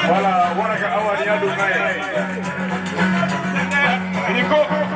Voilà, voilà que Awadia Dunay. Nico.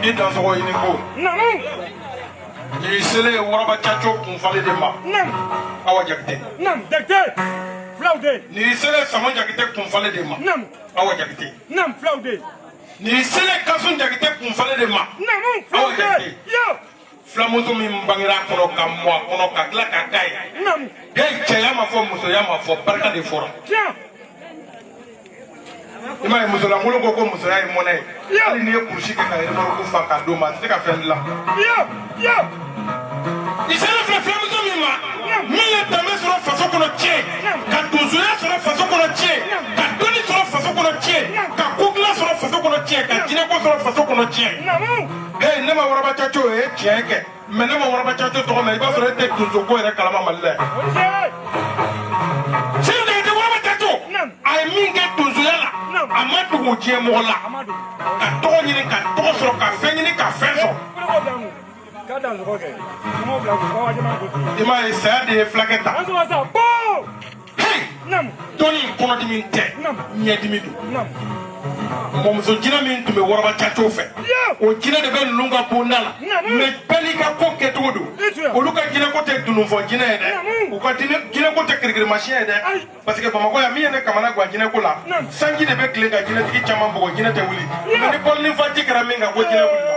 I dan sogo ɲini ko. Ni sele waraba caco kun falen de ma. Awa Jakite. Jakite. Flaude. Ni sele Sama Jakite kun falen de ma. Awa Jakite. Flaude. Ni sele Kasun Jakite kun falen de ma. Awa Jakite. Flamuso min bangera kɔnɔ ka mɔ a kɔnɔ ka tila ka k'a ye. Den cɛya ma fɔ musoya ma fɔ barika de fɔra. I m'a ye musolankolon ko musoya ye mɔnɛ ye. Hali n'i ye kurusi kɛ ka yɛrɛmɔrɔko fa k'a d'o ma a tɛ se ka fɛn dilan. I sera filɛ fulamuso min ma min ye danbe sɔrɔ faso kɔnɔ tiɲɛ ka donsoya sɔrɔ faso kɔnɔ tiɲɛ ka dɔnni sɔrɔ faso kɔnɔ tiɲɛ ka kogilan sɔrɔ faso kɔnɔ tiɲɛ ka jinɛko sɔrɔ faso kɔnɔ tiɲɛ. Ne ma waraba caco o ye tiɲɛ kɛ mais ne ma waraba caco tɔgɔ mɛn i b'a sɔrɔ e tɛ donsoko yɛrɛ kalama Mali la yan. Seydou Jakite waraba caco a ye min kɛ donsoya la a ma dogo diɲɛ mɔgɔ la ka tɔgɔ ɲini ka tɔgɔ sɔrɔ ka fɛn ɲini ka fɛn sɔrɔ. I m'a ye saya de ye fulakɛ ta. Dɔnni kɔnɔdimi tɛ ɲɛdimi don. Mɔmuso jinɛ min tun bɛ waraba caco fɛ o jinɛ de bɛ ninnu ka bonda la mais bɛɛ n'i ka ko kɛcogo don. Olu ka jinɛko tɛ dununfɔ jinɛ ye dɛ u ka jinɛko tɛ kirikirimasiyɛn ye dɛ parce que Bamakɔ yan min ye ne kamana gan jinɛko la sanji de bɛ tile ka jinɛtigi caman bɔgɔ jinɛ tɛ wuli mais ni bɔlini faji kɛra min kan ko jinɛ wulila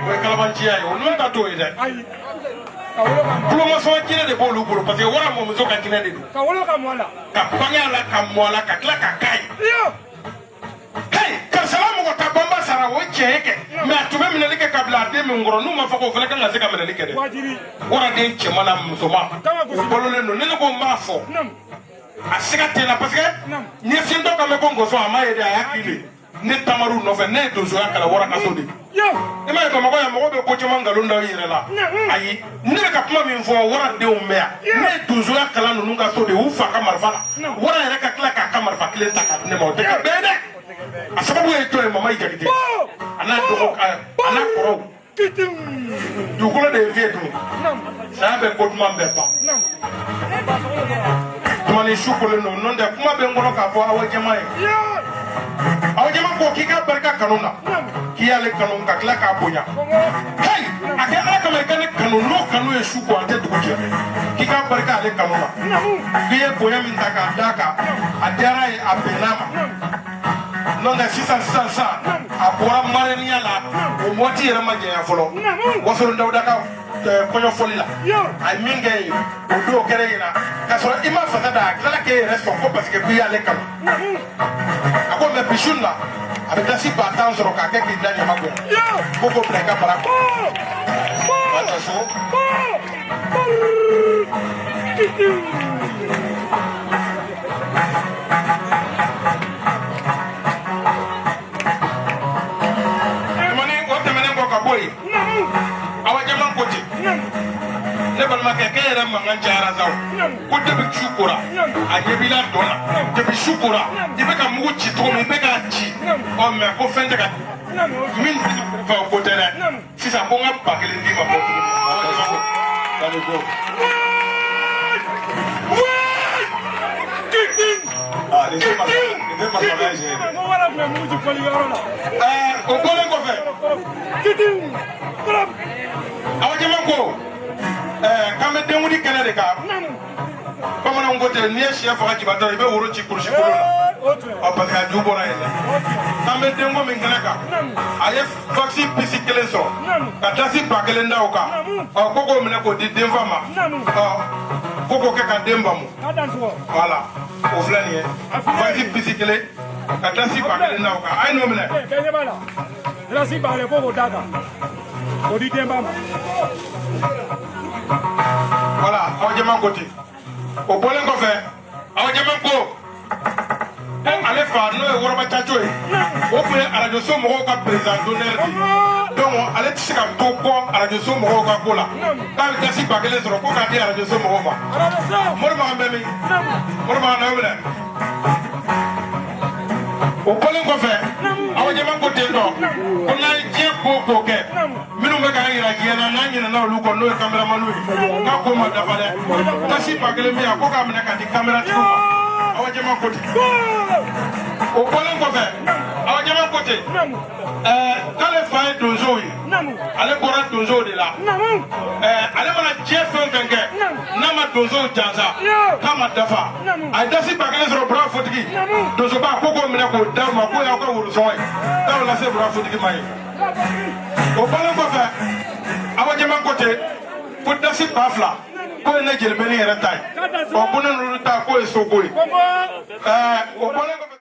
o ye kalabanciya ye olu ta t'o ye dɛ. Tulomasɔn jinɛ de b'olu bolo parce que wara mɔmuso ka jinɛ de don ka bange a la ka mɔ a la ka tila ka k'a ye. Karisala mɔgɔ ta bɔnba sara o tiɲɛ ye kɛ mais a tun bɛ minɛli kɛ ka bila a den min kɔrɔ n'u ma fɔ k'o fana kan ka se ka minɛli kɛ dɛ. Waraden cɛman na musoman o balolen don ne ko n b'a fɔ a siga tɛ n na parce que ɲɛsintɔ kan bɛ ko Ngɔsɔn a m'a ye dɛ a y'a kile ne tamaru nɔfɛ ne ye donsoya kalan wara ka so de. I m'a ye Bamakɔ yan mɔgɔw bɛ ko caman nkalon da i yɛrɛ la ayi ne bɛ ka kuma min fɔ waradenw bɛ yan ne ye donsoya kalan ninnu ka so de y'u fa ka marifa la wara yɛrɛ ka tila k'a ka marifa kelen ta k'a di ne ma o tɛ kɛ bɛɛ dɛ. A sababu ye jɔn ye Mama Jakite a n'a dɔgɔ a n'a kɔrɔw dugukolo de ye fiye dun saya bɛ ko duman bɛɛ ban dumuni su kolen don n'o tɛ kuma bɛ n kɔnɔ k'a fɔ Awa Jɛma ye Awa Jɛma ko k'i ka barika kanu na k'i y'ale kanu ka tila k'a bonya a kɛ Ala kama i ka ne kanu n'o kanu ye su ko a tɛ dugu jɛ k'i ka barika ale kanu na k'i ye bonya min ta k'a d'a kan a diyara ye a bɛnn'a ma. Non tɛ sisan a bɔra mariniya la o mɔti yɛrɛ ma jɛnya fɔlɔ Wasolo Dawuda ka kɔɲɔfɔli la a ye min kɛ yen o don kɛra yen na k'a sɔrɔ i ma fasa da a tilala k'e yɛrɛ sɔn ko parce que k'i y'ale kanu a ko mais bi su in na a bɛ dasi 10,000 sɔrɔ k'a kɛ k'i da ɲama kɔnɔ ko k'o bila i ka bara kɔnɔ a tɛ so. Awa Jɛma ko ten ne balimakɛ k'e yɛrɛ mankan cayara sa ko depuis su kora a ɲɛ b'i la dɔn na depuis su kora i bɛ ka mugu ci cogo min i bɛ k'a ci mais ko fɛn tɛ ka min fɛ o ko tɛ dɛ sisan ko n ka 1000 d'i ma bɔ Awa Jɛma ko allez go. O bɔlen kɔfɛ Awa Jɛma ko k'an bɛ denkundi kɛnɛ de kan bamananw ko ten n'i ye sɛ faga jiba i bɛ woro ci kurusi kolon na parce que a ju bɔra yen dɛ k'an bɛ denko min kɛnɛ kan a ye vaccine pisi 1 sɔrɔ ka dasi 1000 da o kan ko k'o minɛ k'o di denfa ma ko k'o kɛ ka den bamu voilà o filɛ nin ye vaccine pisi 1 ka dasi 1000 da o kan a ye n'o minɛ. Dasi 1000 ko k'o d'a kan o di denba ma. Voilà Awa Jɛma ko ten o bɔlen kɔfɛ Awa Jɛma ko ale fa n'o ye waraba caco ye o tun ye radio so mɔgɔw ka président d'honneur de donc ale tɛ se ka to bɔ radio so mɔgɔw ka ko la k'a bɛ dasi 1000 sɔrɔ ko k'a di radio so mɔgɔw ma Mori Makan bɛ min Mori Makan na minɛ o bɔlen kɔfɛ Awa Jɛma ko ten tɔ ko n'an ye diɲɛ ko o ko kɛ minnu bɛ k'an yira diɲɛ na n'an ɲinɛna olu kɔ n'o ye caméraman ye k'a ko ma dafa dɛ dasi 1000 min yan ko k'a minɛ ka di caméra tigiw ma Awa Jɛma ko ten o bɔlen kɔfɛ awa jama kote k'ale fa ye donso ye ale bɔra donso de la ale mana diɲɛ fɛn fɛn kɛ n'a ma donso jansa k'a ma dafa a ye dasi ba kelen sɔrɔ bura fotigi donsoba ko k'o minɛ k'o d'a ma k'o y'aw ka worosɔngɔ ye k'aw lase bura fotigi ma ye o bɔlen kɔfɛ awa jama kote ko dasi ba fila k'o ye ne jelibeli yɛrɛ ta ye ko ne n'olu ta k'o ye soko ye o bɔlen kɔfɛ